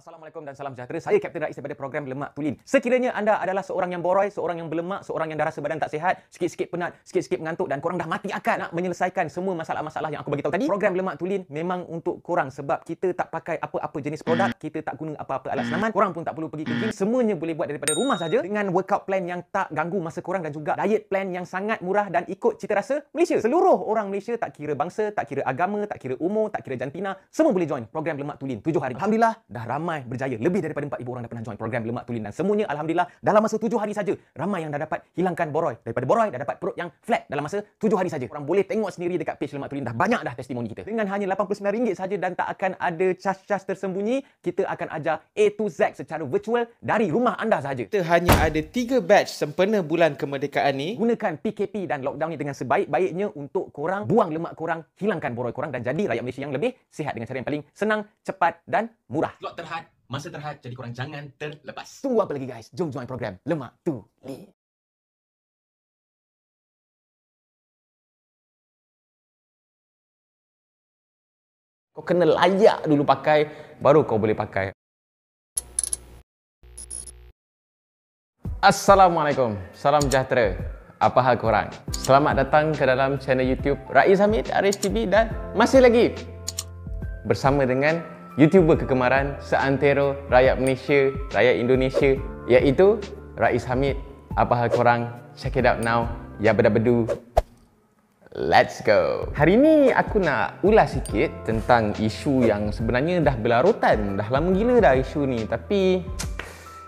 Assalamualaikum dan salam sejahtera. Saya Kapten Rais daripada program Lemak Tulen. Sekiranya anda adalah seorang yang boroi, seorang yang berlemak, seorang yang rasa badan tak sihat, sikit-sikit penat, sikit-sikit mengantuk dan korang dah mati akal nak menyelesaikan semua masalah-masalah yang aku bagi tahu tadi, program Lemak Tulen memang untuk korang sebab kita tak pakai apa-apa jenis produk, kita tak guna apa-apa alat senaman, korang pun tak perlu pergi ke gym, semuanya boleh buat daripada rumah saja dengan workout plan yang tak ganggu masa korang dan juga diet plan yang sangat murah dan ikut cita rasa Malaysia. Seluruh orang Malaysia tak kira bangsa, tak kira agama, tak kira umur, tak kira jantina, semua boleh join program Lemak Tulen 7 hari. Alhamdulillah dah ramai berjaya. Lebih daripada 4,000 orang dah pernah join program Lemak Tulen dan semuanya alhamdulillah dalam masa 7 hari saja ramai yang dah dapat hilangkan boroi. Daripada boroi dah dapat perut yang flat dalam masa 7 hari saja. Korang boleh tengok sendiri dekat page Lemak Tulen, dah banyak dah testimoni kita. Dengan hanya RM89 saja dan tak akan ada cas-cas tersembunyi, kita akan ajar A to Z secara virtual dari rumah anda saja. Kita hanya ada 3 batch sempena bulan kemerdekaan ni. Gunakan PKP dan lockdown ni dengan sebaik-baiknya untuk korang buang lemak korang, hilangkan boroi korang dan jadi rakyat Malaysia yang lebih sihat dengan cara yang paling senang, cepat dan murah. Slot terhad, masa terhad, jadi korang jangan terlepas. Tunggu apa lagi guys? Jom join program Lemak Tulen. Kau kena layak dulu pakai, baru kau boleh pakai. Assalamualaikum, salam sejahtera. Apa hal korang? Selamat datang ke dalam channel YouTube Rais Hamid, Aris TV dan masih lagi bersama dengan YouTuber kegemaran seantero rakyat Malaysia, rakyat Indonesia, iaitu Rais Hamid. Apa hal korang? Check it out now. Ya bedu. Let's go. Hari ni aku nak ulas sikit tentang isu yang sebenarnya dah berlarutan. Dah lama gila dah isu ni. Tapi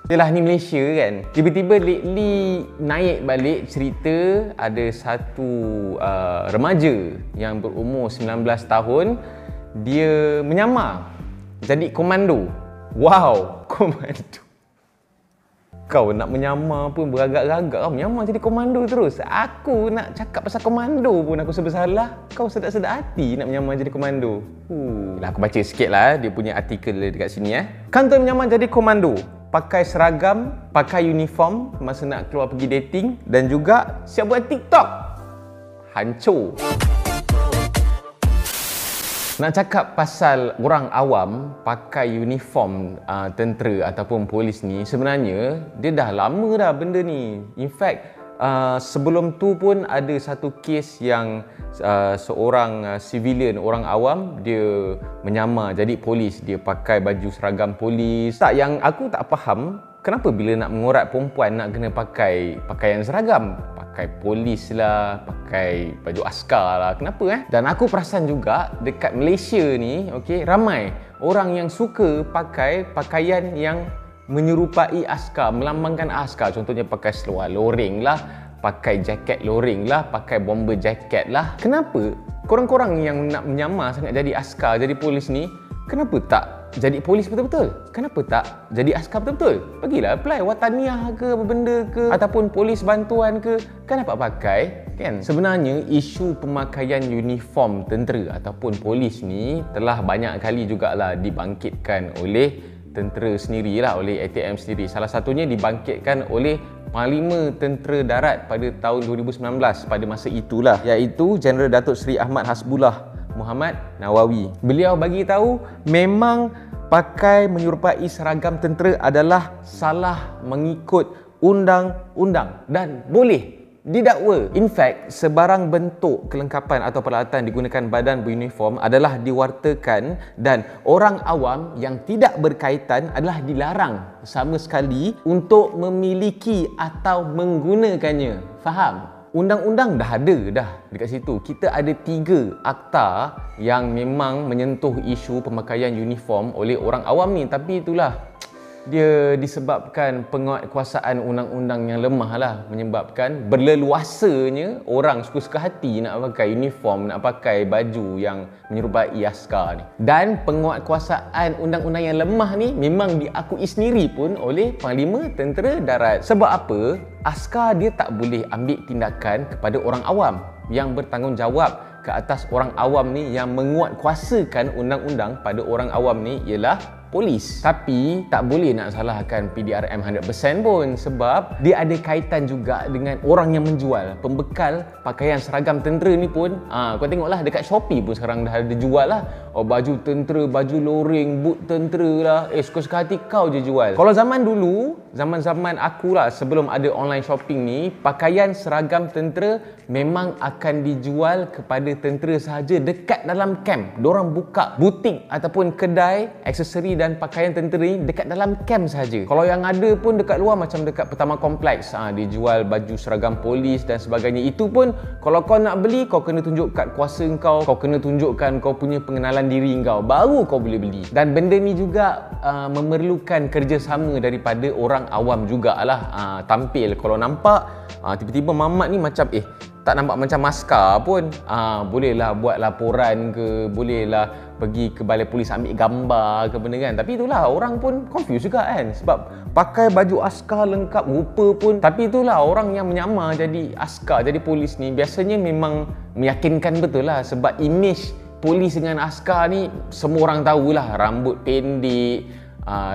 yalah, ni Malaysia kan. Tiba-tiba lately naik balik cerita ada satu remaja yang berumur 19 tahun. Dia menyamar jadi komando. Wow, komando. Kau nak menyamar pun beragak-agak. Kau menyamar jadi komando terus. Aku nak cakap pasal komando pun aku bersalah. Kau sedap-sedap hati nak menyamar jadi komando. Aku baca sikit lah dia punya artikel dekat sini. Kantor menyamar jadi komando. Pakai seragam, pakai uniform masa nak keluar pergi dating dan juga siap buat TikTok. Hancur. Nak cakap pasal orang awam pakai uniform tentera ataupun polis ni, sebenarnya dia dah lama dah benda ni. In fact, sebelum tu pun ada satu kes yang seorang civilian, orang awam, dia menyamar jadi polis. Dia pakai baju seragam polis. Tak, yang aku tak faham, kenapa bila nak mengorat perempuan nak kena pakai pakaian seragam? Pakai polis lah, pakai baju askar lah. Kenapa Dan aku perasan juga dekat Malaysia ni, okey, ramai orang yang suka pakai pakaian yang menyerupai askar, melambangkan askar. Contohnya pakai seluar loring lah, pakai jaket loring lah, pakai bomber jaket lah. Kenapa korang-korang yang nak menyamar sangat jadi askar, jadi polis ni, kenapa tak jadi polis betul-betul? Kenapa tak jadi askar betul-betul? Pergilah apply wataniah ke apa benda ke, ataupun polis bantuan ke, kan dapat pakai kan? Sebenarnya isu pemakaian uniform tentera ataupun polis ni telah banyak kali jugalah dibangkitkan oleh tentera sendirilah, oleh ATM sendiri. Salah satunya dibangkitkan oleh Panglima Tentera Darat pada tahun 2019 pada masa itulah, iaitu Jeneral Datuk Seri Ahmad Hasbullah Muhammad Nawawi. Beliau bagi tahu memang pakai menyerupai seragam tentera adalah salah mengikut undang-undang dan boleh didakwa. In fact, sebarang bentuk kelengkapan atau peralatan digunakan badan beruniform adalah diwartakan dan orang awam yang tidak berkaitan adalah dilarang sama sekali untuk memiliki atau menggunakannya. Faham? Undang-undang dah ada dah dekat situ. Kita ada 3 akta yang memang menyentuh isu pemakaian uniform oleh orang awam ni. Tapi itulah, dia disebabkan penguatkuasaan undang-undang yang lemah lah, menyebabkan berleluasanya orang suka-suka hati nak pakai uniform, nak pakai baju yang menyerupai askar ni. Dan penguatkuasaan undang-undang yang lemah ni memang diakui sendiri pun oleh Panglima Tentera Darat. Sebab apa? Askar dia tak boleh ambil tindakan kepada orang awam. Yang bertanggungjawab ke atas orang awam ni, yang menguatkuasakan undang-undang pada orang awam ni ialah polis. Tapi tak boleh nak salahkan PDRM 100% pun, sebab dia ada kaitan juga dengan orang yang menjual pembekal pakaian seragam tentera ni pun. Kau tengoklah dekat Shopee pun sekarang dah ada jual lah. baju tentera, baju loreng, boot tentera lah. Suka-suka hati kau je jual. Kalau zaman dulu, zaman-zaman aku lah, sebelum ada online shopping ni, pakaian seragam tentera memang akan dijual kepada tentera sahaja dekat dalam camp. Diorang buka butik ataupun kedai aksesori dan pakaian tentera ni dekat dalam camp sahaja. Kalau yang ada pun dekat luar, macam dekat Pertama Kompleks, dijual baju seragam polis dan sebagainya. Itu pun kalau kau nak beli, kau kena tunjuk kad kuasa kau kena tunjukkan kau punya pengenalan diri kau, baru kau boleh beli. Dan benda ni juga memerlukan kerjasama daripada orang awam jugalah. Tampil kalau nampak tiba-tiba mamat ni macam tak nampak macam maskar pun, bolehlah buat laporan ke, bolehlah pergi ke balai polis ambil gambar ke benda kan. Tapi itulah, orang pun confused juga kan, sebab pakai baju askar lengkap rupa pun. Tapi itulah, orang yang menyamar jadi askar, jadi polis ni biasanya memang meyakinkan betul lah, sebab image polis dengan askar ni semua orang tahulah, rambut pendek.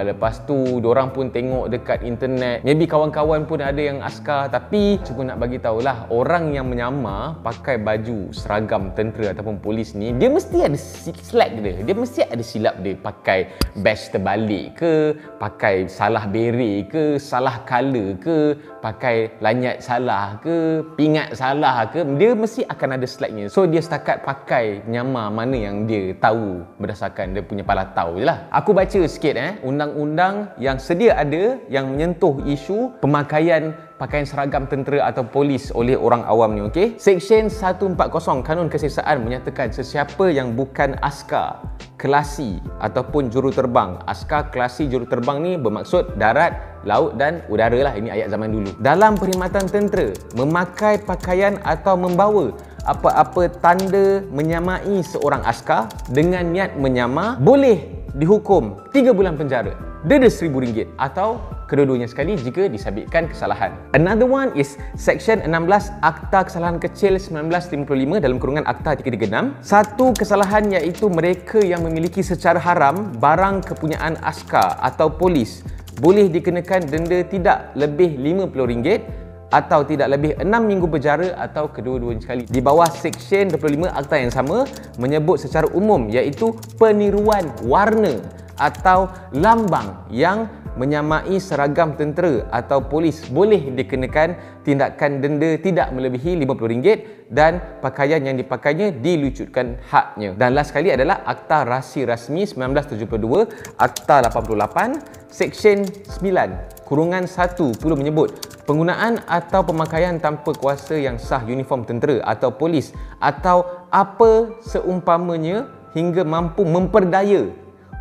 Lepas tu diorang pun tengok dekat internet, maybe kawan-kawan pun ada yang askar. Tapi cuma nak bagi tahulah, orang yang menyamar pakai baju seragam tentera ataupun polis ni, dia mesti ada slack dia mesti ada silap dia. Pakai badge terbalik ke, pakai salah beret ke, salah color ke, pakai lanyard salah ke, pingat salah ke, dia mesti akan ada slacknya. So dia setakat pakai nyamar mana yang dia tahu berdasarkan dia punya palatau je lah. Aku baca sikit undang-undang yang sedia ada yang menyentuh isu pemakaian pakaian seragam tentera atau polis oleh orang awam ni, okey? Seksyen 140 Kanun Keseksaan menyatakan sesiapa yang bukan askar, kelasi ataupun juruterbang. Askar, kelasi, juruterbang ni bermaksud darat, laut dan udara lah. Ini ayat zaman dulu. Dalam perkhidmatan tentera, memakai pakaian atau membawa apa-apa tanda menyamai seorang askar dengan niat menyamar, boleh dihukum 3 bulan penjara, denda RM1,000 atau kedua-duanya sekali jika disabitkan kesalahan. Another one is Seksyen 16 Akta Kesalahan Kecil 1955 dalam kurungan Akta 336. Satu kesalahan iaitu mereka yang memiliki secara haram barang kepunyaan askar atau polis boleh dikenakan denda tidak lebih RM50 atau tidak lebih 6 minggu penjara atau kedua-duanya sekali. Di bawah Seksyen 25 Akta yang sama menyebut secara umum iaitu peniruan warna atau lambang yang menyamai seragam tentera atau polis boleh dikenakan tindakan denda tidak melebihi RM50 dan pakaian yang dipakainya dilucutkan haknya. Dan last sekali adalah Akta Rahsia Rasmi 1972, Akta 88, Seksyen 9 kurungan 1 perlu menyebut penggunaan atau pemakaian tanpa kuasa yang sah uniform tentera atau polis atau apa seumpamanya hingga mampu memperdaya.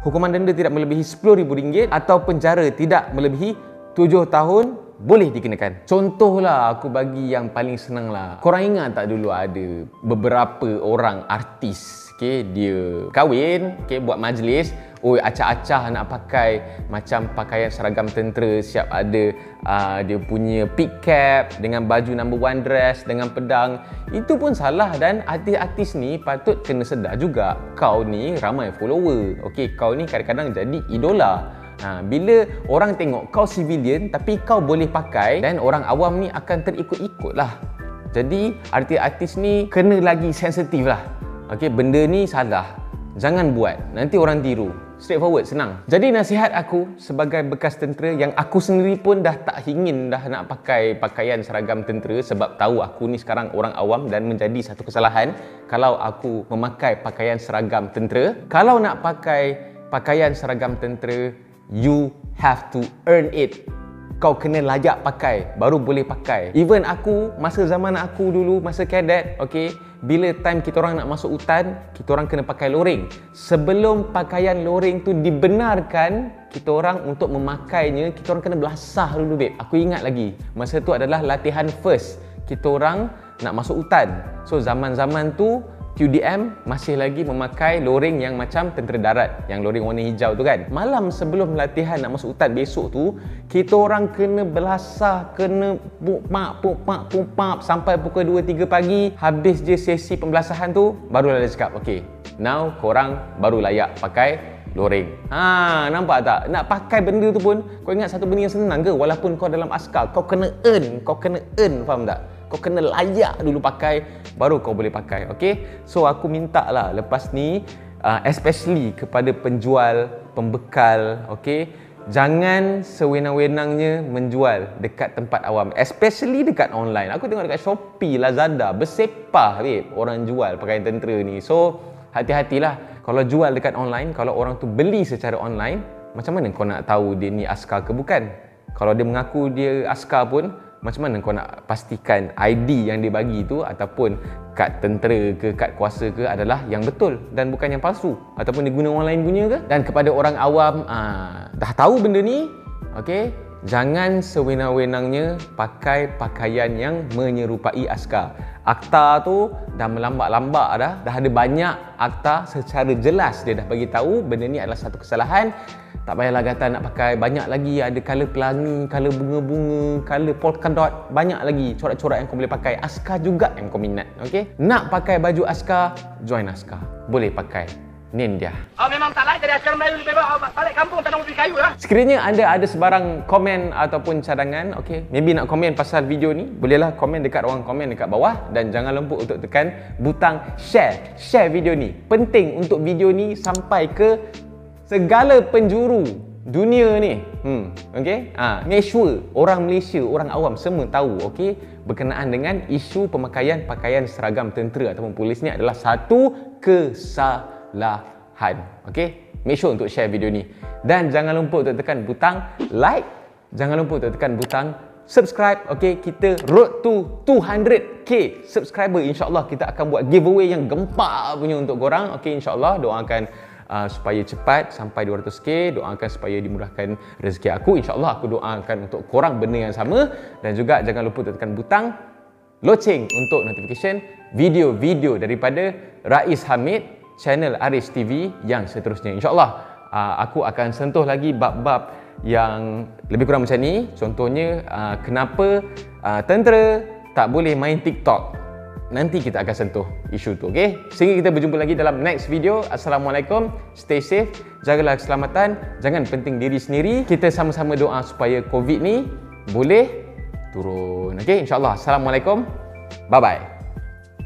Hukuman denda tidak melebihi RM10,000 atau penjara tidak melebihi 7 tahun boleh dikenakan. Contohlah, aku bagi yang paling senang lah. Korang ingat tak dulu ada beberapa orang artis, dia kahwin, buat majlis, acah-acah nak pakai macam pakaian seragam tentera, siap ada dia punya pig cap dengan baju number 1 dress dengan pedang. Itu pun salah dan artis-artis ni patut kena sedar juga, kau ni ramai follower, kau ni kadang-kadang jadi idola. Bila orang tengok kau civilian tapi kau boleh pakai, dan orang awam ni akan terikut-ikut lah. Jadi artis-artis ni kena lagi sensitif lah. Benda ni salah, jangan buat, nanti orang tiru. Straightforward, senang. Jadi nasihat aku sebagai bekas tentera, yang aku sendiri pun dah tak ingin dah nak pakai pakaian seragam tentera sebab tahu aku ni sekarang orang awam dan menjadi satu kesalahan kalau aku memakai pakaian seragam tentera. Kalau nak pakai pakaian seragam tentera, you have to earn it. Kau kena layak pakai, baru boleh pakai. Even aku, masa zaman aku dulu, masa cadet, bila time kita orang nak masuk hutan, kita orang kena pakai loreng. Sebelum pakaian loreng tu dibenarkan kita orang untuk memakainya, kita orang kena belasah dulu, babe. Aku ingat lagi, masa tu adalah latihan first kita orang nak masuk hutan. So zaman-zaman tu QDM masih lagi memakai loreng yang macam tentera darat, yang loreng warna hijau tu kan. Malam sebelum latihan nak masuk hutan besok tu, kita orang kena belasah, kena pumpak sampai pukul 2-3 pagi. Habis je sesi pembelasahan tu, barulah dia cakap, now korang baru layak pakai loreng. Nampak tak? Nak pakai benda tu pun, kau ingat satu benda yang senang ke? Walaupun kau dalam askar, kau kena earn, faham tak? Kau kena layak dulu pakai, baru kau boleh pakai. So aku minta lah lepas ni, especially kepada penjual, pembekal, okey. Jangan sewenang-wenangnya menjual dekat tempat awam, especially dekat online. Aku tengok dekat Shopee, Lazada, bersepah babe orang jual pakaian tentera ni. So, hati-hatilah. Kalau jual dekat online, kalau orang tu beli secara online, macam mana kau nak tahu dia ni askar ke bukan? Kalau dia mengaku dia askar pun, macam mana kau nak pastikan ID yang dia bagi tu ataupun kad tentera ke kad kuasa ke adalah yang betul dan bukan yang palsu ataupun dia guna orang lain punya ke? Dan kepada orang awam, dah tahu benda ni, okey, jangan sewenang-wenangnya pakai pakaian yang menyerupai askar. Akta tu dah melambak-lambak dah ada banyak akta secara jelas dia dah bagi tahu benda ni adalah satu kesalahan. Tak payahlah kata nak pakai, banyak lagi ada color pelangi, color bunga-bunga, color polka dot, banyak lagi corak-corak yang kau boleh pakai. Askar juga yang kau minat, okey? Nak pakai baju askar, join askar. Boleh pakai. Ni dia. Memang tak lain dari askar Melayu lebih baik balik kampung tak nak beli kayu lah. Sekiranya anda ada sebarang komen ataupun cadangan, okey, maybe nak komen pasal video ni, bolehlah komen dekat ruang komen dekat bawah dan jangan lupa untuk tekan butang share. Share video ni. Penting untuk video ni sampai ke segala penjuru dunia ni. Okey? Make sure orang Malaysia, orang awam semua tahu, okey, berkenaan dengan isu pemakaian pakaian seragam tentera ataupun polis ni adalah satu kesalahan. Okey? Make sure untuk share video ni. Dan jangan lupa untuk tekan butang like, jangan lupa untuk tekan butang subscribe. Okey, kita road to 200k subscriber. InsyaAllah kita akan buat giveaway yang gempak punya untuk korang. Okey, insyaAllah doakan supaya cepat sampai 200k, doakan supaya dimudahkan rezeki aku. InsyaAllah aku doakan untuk korang benda yang sama. Dan juga jangan lupa tekan butang loceng untuk notification video-video daripada Rais Hamid, channel Aris TV yang seterusnya. InsyaAllah aku akan sentuh lagi bab-bab yang lebih kurang macam ni. Contohnya kenapa tentera tak boleh main TikTok. Nanti kita akan sentuh isu tu, okey? Sehingga kita berjumpa lagi dalam next video. Assalamualaikum. Stay safe, jagalah keselamatan, jangan penting diri sendiri. Kita sama-sama doa supaya COVID ni boleh turun. Okey, insya-Allah. Assalamualaikum. Bye bye.